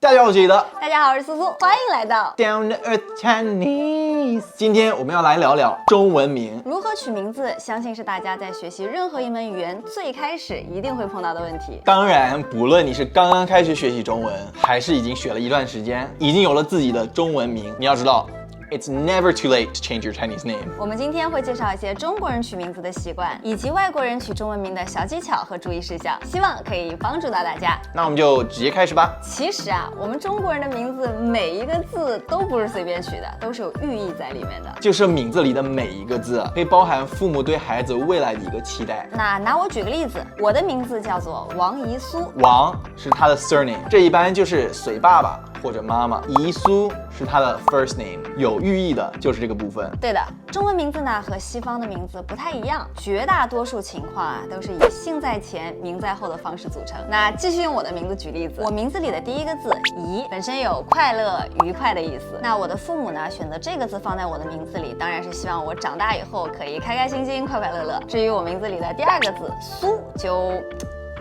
大家好，我是彼得。大家好，我是苏苏，欢迎来到 Down to Earth Chinese。今天我们要来聊聊中文名如何取名字，相信是大家在学习任何一门语言最开始一定会碰到的问题。当然，不论你是刚刚开始学习中文，还是已经学了一段时间，已经有了自己的中文名，你要知道。It's never too late to change your Chinese name。我们今天会介绍一些中国人取名字的习惯，以及外国人取中文名的小技巧和注意事项，希望可以帮助到大家。那我们就直接开始吧。其实啊，我们中国人的名字每一个字都不是随便取的，都是有寓意在里面的。就是名字里的每一个字，可以包含父母对孩子未来的一个期待。那拿我举个例子，我的名字叫做王怡苏，王是他的 surname， 这一般就是随爸爸或者妈妈。怡苏是他的 first name， 有寓意的就是这个部分。对的，中文名字呢和西方的名字不太一样，绝大多数情况啊都是以姓在前名在后的方式组成。那继续用我的名字举例子，我名字里的第一个字怡本身有快乐、愉快的意思。那我的父母呢选择这个字放在我的名字里，当然是希望我长大以后可以开开心心、快快乐乐。至于我名字里的第二个字苏就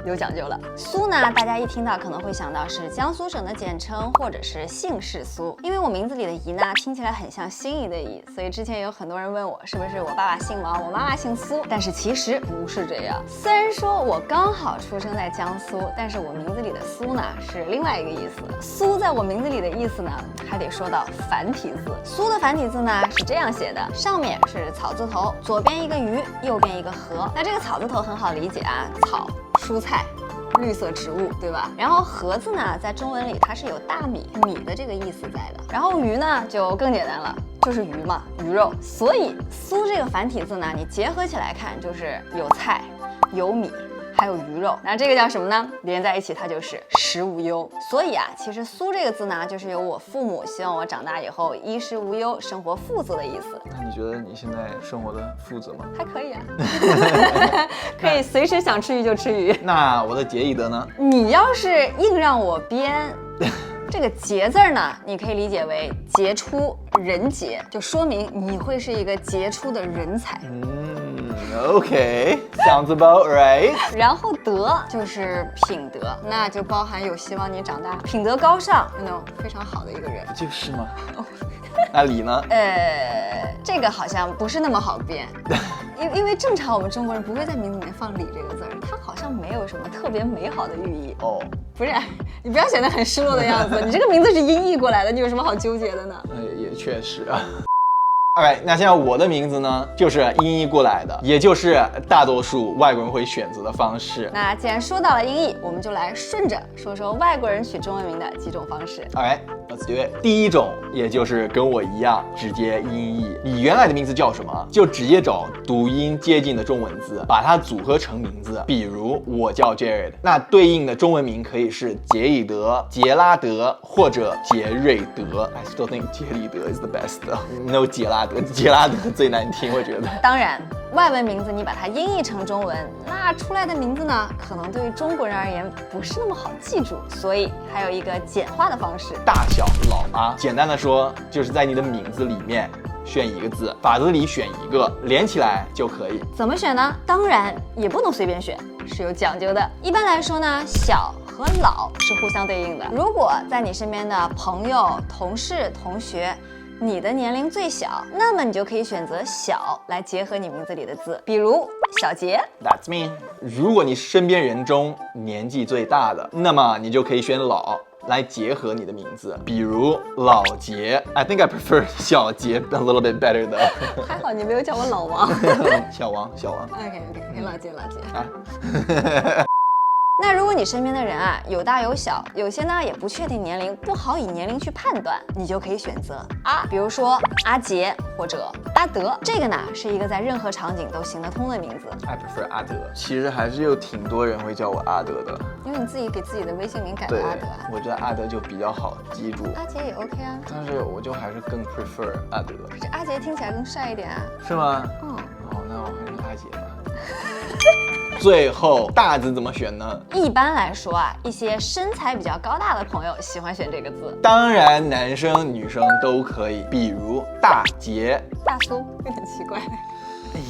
有讲究了。苏呢，大家一听到可能会想到是江苏省的简称，或者是姓氏苏。因为我名字里的怡呢，听起来很像心仪的怡，所以之前有很多人问我是不是我爸爸姓王，我妈妈姓苏，但是其实不是这样。虽然说我刚好出生在江苏，但是我名字里的苏呢是另外一个意思。苏在我名字里的意思呢，还得说到繁体字。苏的繁体字呢是这样写的，上面是草字头，左边一个鱼，右边一个禾。那这个草字头很好理解啊，草。蔬菜、绿色植物，对吧？然后禾字呢，在中文里它是有大米的这个意思在的。然后鱼呢，就更简单了，就是鱼嘛，鱼肉。所以苏这个繁体字呢，你结合起来看，就是有菜、有米。还有鱼肉，那这个叫什么呢？连在一起它就是食无忧。所以啊，其实苏这个字呢，就是有我父母希望我长大以后衣食无忧、生活富足的意思。那你觉得你现在生活的富足吗？还可以啊，可以随时想吃鱼就吃鱼。那我的杰以德呢？你要是硬让我编这个杰字呢，你可以理解为杰出、人杰，就说明你会是一个杰出的人才。OK， sounds about right。然后德就是品德，那就包含有希望你长大品德高尚，非常好的一个人。就是吗？那礼呢？这个好像不是那么好编，因为正常我们中国人不会在名字里面放礼这个字儿，它好像没有什么特别美好的寓意。哦，不是，你不要显得很失落的样子，你这个名字是音译过来的，你有什么好纠结的呢？也确实啊。OK， 那现在我的名字呢，就是音译过来的，也就是大多数外国人会选择的方式。那既然说到了音译，我们就来顺着说说外国人取中文名的几种方式。Alright，let's do it。第一种，也就是跟我一样，直接音译。你原来的名字叫什么，就直接找读音接近的中文字，把它组合成名字。比如我叫 Jared， 那对应的中文名可以是杰以德、杰拉德或者杰瑞德。I still think 杰里德 is the best though。No 杰拉德。杰拉德最难听，我觉得。当然，外文名字你把它音译成中文，那出来的名字呢，可能对于中国人而言不是那么好记住，所以还有一个简化的方式。大小老妈，简单的说，就是在你的名字里面选一个字，法子里选一个，连起来就可以。怎么选呢？当然也不能随便选，是有讲究的。一般来说呢，小和老是互相对应的。如果在你身边的朋友、同事、同学，你的年龄最小，那么你就可以选择小来结合你名字里的字，比如小杰。That's me。如果你身边人中年纪最大的，那么你就可以选老来结合你的名字，比如老杰。I think I prefer 小杰 a little bit better though。还好你没有叫我老王。小王。OK， 老杰啊。那如果你身边的人啊有大有小，有些呢也不确定年龄，不好以年龄去判断，你就可以选择啊，比如说阿杰或者阿德，这个呢是一个在任何场景都行得通的名字。I prefer 阿德。其实还是有挺多人会叫我阿德的，因为你自己给自己的微信名改为阿德啊。我觉得阿德就比较好记住。阿杰也 OK 啊，但是我就还是更 prefer 阿德。可是阿杰听起来更帅一点啊。是吗？那我还是阿杰吧。最后大字怎么选呢？一般来说啊，一些身材比较高大的朋友喜欢选这个字。当然，男生女生都可以，比如大杰、大苏，有点奇怪。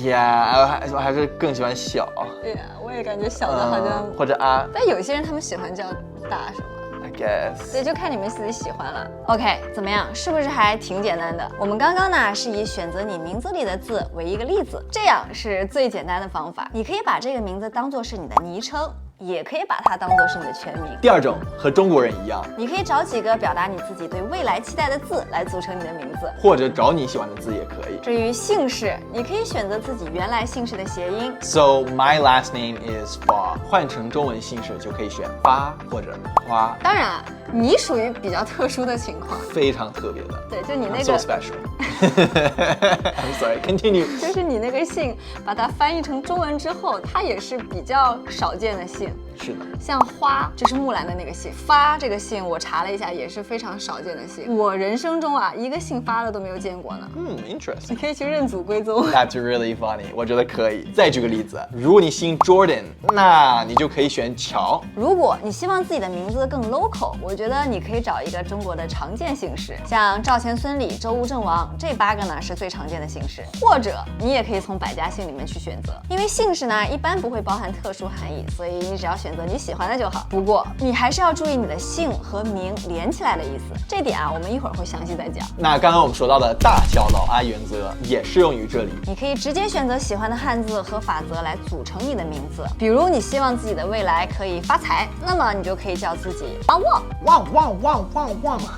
呀，我还是更喜欢小。对呀，我也感觉小的好像或者啊。但有些人他们喜欢叫大什么？ guess。对，就看你们自己喜欢了。OK， 怎么样？是不是还挺简单的？我们刚刚呢是以选择你名字里的字为一个例子，这样是最简单的方法。你可以把这个名字当做是你的昵称，也可以把它当做是你的全名。第二种和中国人一样，你可以找几个表达你自己对未来期待的字来组成你的名字，或者找你喜欢的字也可以。至于姓氏，你可以选择自己原来姓氏的谐音。So my last name is Fa， 换成中文姓氏就可以选发或者花。当然啊，你属于比较特殊的情况，非常特别的。对，就你那 So 个 special。I'm sorry. Continue. 就是你那个姓，把它翻译成中文之后，它也是比较少见的姓。是的，像花就是木兰的那个姓，发这个姓我查了一下，也是非常少见的姓。我人生中啊，一个姓发的都没有见过呢。interesting. 你可以去认祖归宗。That's really funny. 我觉得可以。再举个例子，如果你姓 Jordan， 那你就可以选乔。如果你希望自己的名字更 local， 我觉得你可以找一个中国的常见姓氏，像赵钱孙李周吴郑王这8个呢是最常见的姓氏，或者你也可以从百家姓里面去选择，因为姓氏呢一般不会包含特殊含义，所以你只要选择你喜欢的就好。不过你还是要注意你的姓和名连起来的意思，这点啊我们一会儿会详细再讲。那刚刚我们说到的大小老爱原则也适用于这里。你可以直接选择喜欢的汉字和法则来组成你的名字，比如你希望自己的未来可以发财，那么你就可以叫自己阿旺。旺。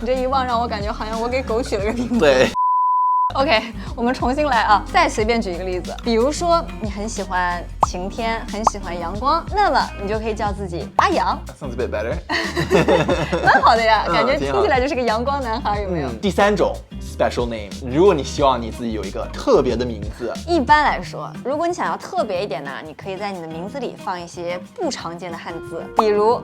你这一旺让我感觉好像我给狗取了个名字。对。OK， 我们重新来啊！再随便举一个例子，比如说你很喜欢晴天，很喜欢阳光，那么你就可以叫自己阿阳。That sounds a bit better. 蛮好的呀，感觉挺好听起来就是个阳光男孩，有没有？第三种 special name， 如果你希望你自己有一个特别的名字，一般来说，如果你想要特别一点呢，你可以在你的名字里放一些不常见的汉字，比如，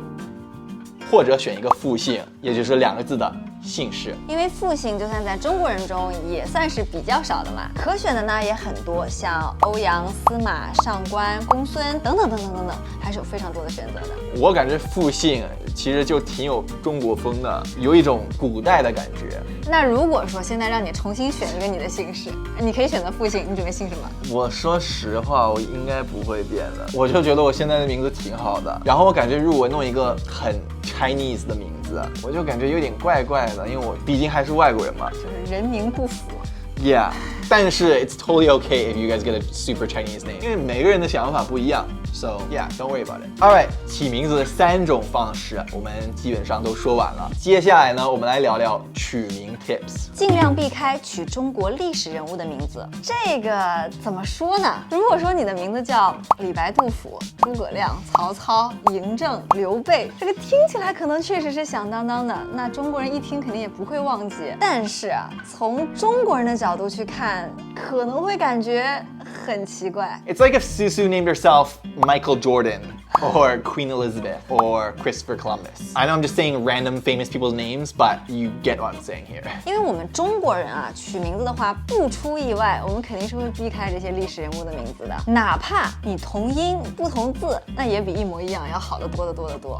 或者选一个复姓，也就是2个字的姓氏。因为复姓就算在中国人中也算是比较少的嘛，可选的呢也很多，像欧阳、司马、上官、公孙等等，还是有非常多的选择的。我感觉复姓其实就挺有中国风的，有一种古代的感觉。那如果说现在让你重新选一个你的姓氏，你可以选择复姓，你准备姓什么？我说实话，我应该不会变的。我就觉得我现在的名字挺好的，然后我感觉如果弄一个很 Chinese 的名字，我就感觉有点怪怪的，因为我毕竟还是外国人嘛。就是人名不符。Yeah， 但是 it's totally okay if you guys get a super Chinese name， 因为每个人的想法不一样。So yeah, don't worry about it. Alright， 起名字的3种方式我们基本上都说完了。接下来呢，我们来聊聊取名 tips。尽量避开取中国历史人物的名字。这个怎么说呢？如果说你的名字叫李白、杜甫、诸葛亮、曹操、嬴政、刘备，这个听起来可能确实是响当当的，那中国人一听肯定也不会忘记。但是啊，从中国人的角度去看，可能会感觉很奇怪。 It's like if Susu named herself Michael Jordan or Queen Elizabeth or Christopher Columbus. I know I'm just saying random famous people's names, but you get what I'm saying here. 因为我们中国人啊，取名字的话，不出意外，我们肯定是会避开这些历史人物的名字的，哪怕你同音不同字，那也比一模一样要好得多得多得多。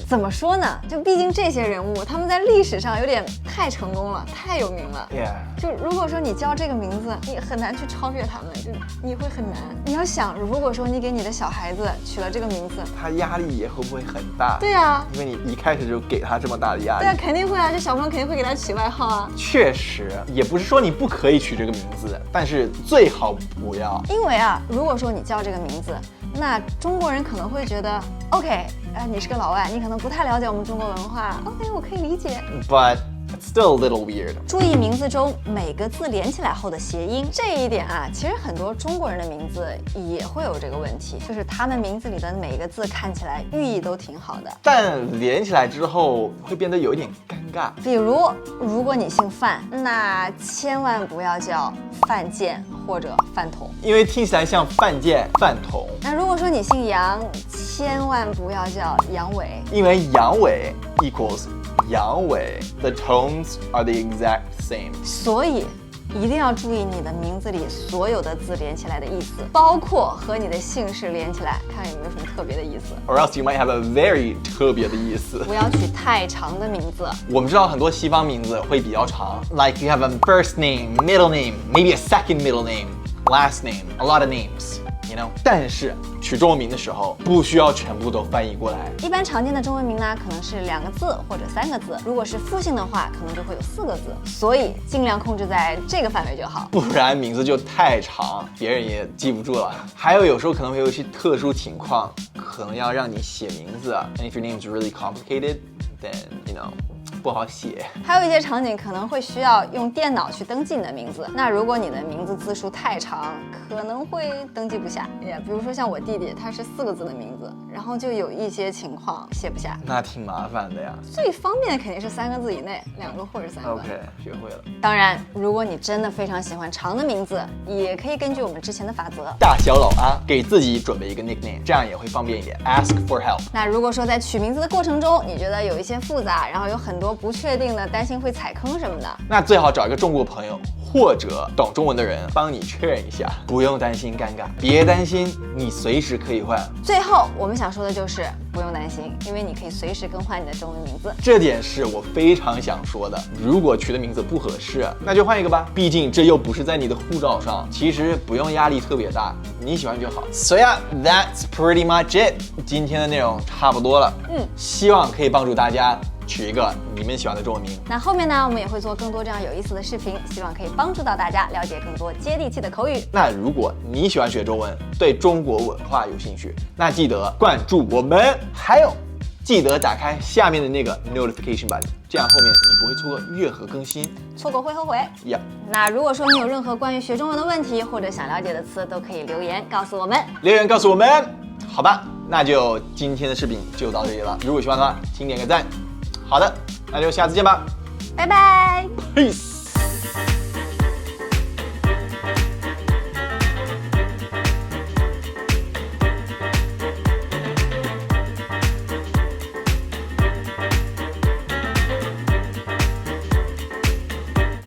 怎么说呢？就毕竟这些人物，他们在历史上有点太成功了，太有名了。Yeah. 就如果说你叫这个名字，你很难去超越他们，就你会很难。你要想，如果说你给你的小孩子取了这个名字，他压力也会不会很大？对啊，因为你一开始就给他这么大的压力。对啊，肯定会啊，这小朋友肯定会给他起外号啊。确实，也不是说你不可以取这个名字，但是最好不要。因为啊，如果说你叫这个名字，那中国人可能会觉得 ，OK，你是个老外，你可能不太了解我们中国文化。OK， 我可以理解。But it's still a little weird. 注意名字中每个字连起来后的谐音，这一点啊，其实很多中国人的名字也会有这个问题，就是他们名字里的每个字看起来寓意都挺好的，但连起来之后会变得有一点尴尬。比如，如果你姓范，那千万不要叫范建或者范同，因为听起来像范建、范同。那如果说你姓杨，千万不要叫杨伟，因为杨伟 equals 阳痿 ，the tones are the exact same. 所以一定要注意你的名字里所有的字连起来的意思，包括和你的姓氏连起来，看有没有什么特别的意思。Or else you might have a very 特别的意思。不要取太长的名字。我们知道很多西方名字会比较长 ，like you have a first name, middle name, maybe a second middle name, last name, a lot of names. ，you know。但是取中文名的时候，不需要全部都翻译过来。一般常见的中文名呢，可能是2个字或者3个字，如果是复姓的话，可能就会有4个字，所以尽量控制在这个范围就好，不然名字就太长，别人也记不住了。还有时候可能会有一些特殊情况，可能要让你写名字，and if your name is really complicated, then you know。不好写，还有一些场景可能会需要用电脑去登记你的名字。那如果你的名字字数太长，可能会登记不下。也比如说像我弟弟，他是4个字的名字，然后就有一些情况写不下，那挺麻烦的呀。最方便的肯定是3个字以内，2个或者3个。OK， 学会了。当然，如果你真的非常喜欢长的名字，也可以根据我们之前的法则，大小老阿给自己准备一个 nickname， 这样也会方便一点。Ask for help。那如果说在取名字的过程中，你觉得有一些复杂，然后有很多不确定的，担心会踩坑什么的，那最好找一个中国朋友或者懂中文的人帮你确认一下，不用担心尴尬，别担心，你随时可以换。最后我们想说的就是不用担心，因为你可以随时更换你的中文名字，这点是我非常想说的。如果取的名字不合适，那就换一个吧，毕竟这又不是在你的护照上。其实不用压力特别大，你喜欢就好。So yeah, that's pretty much it。今天的内容差不多了，希望可以帮助大家取一个你们喜欢的中文名。那后面呢，我们也会做更多这样有意思的视频，希望可以帮助到大家了解更多接地气的口语。那如果你喜欢学中文，对中国文化有兴趣，那记得关注我们，还有记得打开下面的那个 notification button， 这样后面你不会错过任何更新，错过会后悔。Yeah。那如果说你有任何关于学中文的问题，或者想了解的词，都可以留言告诉我们。留言告诉我们，好吧？那就今天的视频就到这里了。如果喜欢的话，请点个赞。好的，那就下次见吧，拜拜。 Peace。